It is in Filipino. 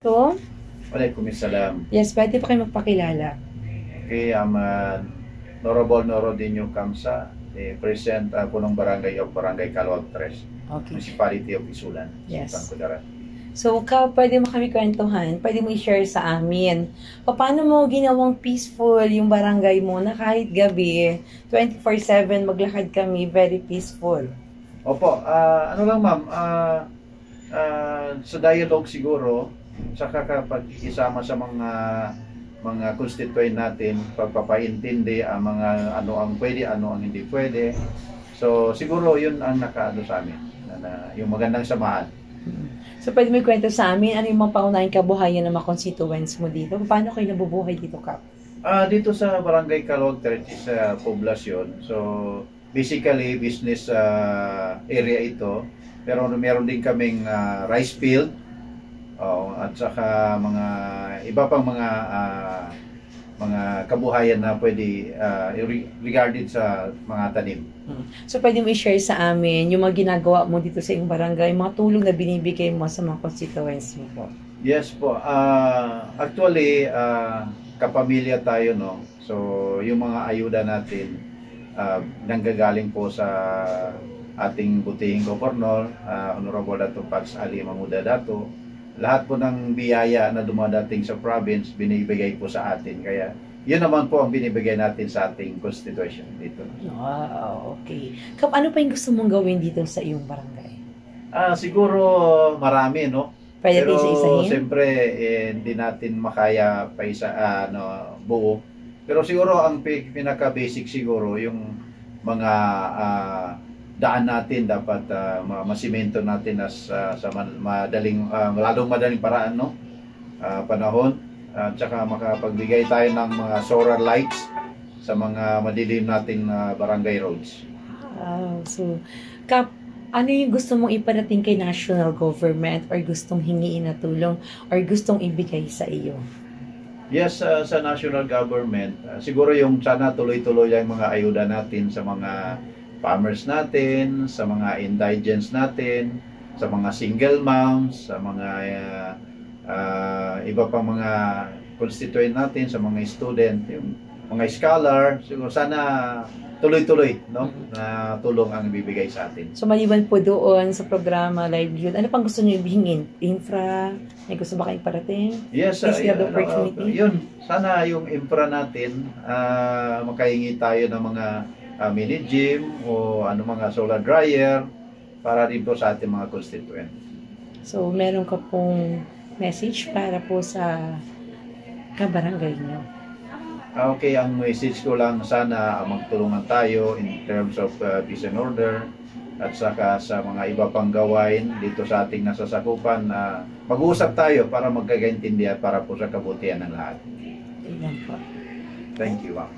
To? Waalaikumsalam. Yes, pwede pa kayo magpakilala. Okay, Honorable Norodinho Kamsa, President Punong Barangay of Barangay Calawag 3, Okay. Municipality of Isulan, Yes. Sultan Kudarat. So, pwede mo kami kwentuhan, pwede mo i-share sa amin. Paano mo ginawang peaceful yung barangay mo na kahit gabi, 24/7 maglakad kami, very peaceful? Opo, ano lang ma'am, sa dialogue siguro, saka kapag isama sa mga constituent natin, pagpapaintindi ang mga ano ang pwede, ano ang hindi pwede. So siguro yun ang nakaano sa amin, yung magandang samahan. So, pwede mo ikwento sa amin, ano yung mga paunahing kabuhayan ng mga constituents mo dito? Paano kayo nabubuhay dito, Kap? Dito sa Barangay Calawag 30 sa poblasyon. So basically business area ito, pero meron din kaming rice field, at saka mga iba pang mga kabuhayan na pwede regarding sa mga tanim. So, pwede mo i-share sa amin yung mga ginagawa mo dito sa iyong barangay, mga tulong na binibigay mo sa mga constituents mo po. Yes po. Actually, kapamilya tayo, no? So, yung mga ayuda natin, nanggagaling po sa ating butihing Gobernador, Honorable Dato' Pags Ali Mamuda Dato. Lahat po ng biyaya na dumadating sa province, binibigay po sa atin. Kaya, yun naman po ang binibigay natin sa ating constitution dito. Wow, okay. Kap, ano pa yung gusto mong gawin dito sa iyong barangay? Siguro marami, no? Pwede Pero isa-isahin? siyempre, hindi natin makaya pa buo. Pero siguro ang pinaka-basic siguro, yung mga daan natin dapat masimento natin sa lalong madaling paraan, no? Panahon. At saka makapagbigay tayo ng mga solar lights sa mga madilim nating barangay roads. Wow, so, Kap, ano yung gusto mong iparating kay national government or gustong hingiin na tulong or gustong ibigay sa iyo? Yes, sa national government, siguro yung sana tuloy-tuloy ang mga ayuda natin sa mga farmers natin, sa mga indigents natin, sa mga single moms, sa mga iba pang mga constituent natin, sa mga student, yung mga scholar. Siguro sana tuloy-tuloy, no? Na tulong ang ibibigay sa atin. So, maliban po doon sa programa, livelihood, ano pang gusto niyo hingin? Infra? May gusto ba kayong parating? Yes, Please give the opportunity. yun. Sana yung infra natin, makahingi tayo ng mga mini gym o mga solar dryer para din po sa ating mga constituent. So, meron ka pong message para po sa kabarangay niyo? Okay, ang message ko lang, sana magtulungan tayo in terms of peace and order at saka sa mga iba pang gawain dito sa ating nasasakupan. Mag-uusap tayo para magkakaintindihan para po sa kabutihan ng lahat. Ilan po. Thank you, ma'am.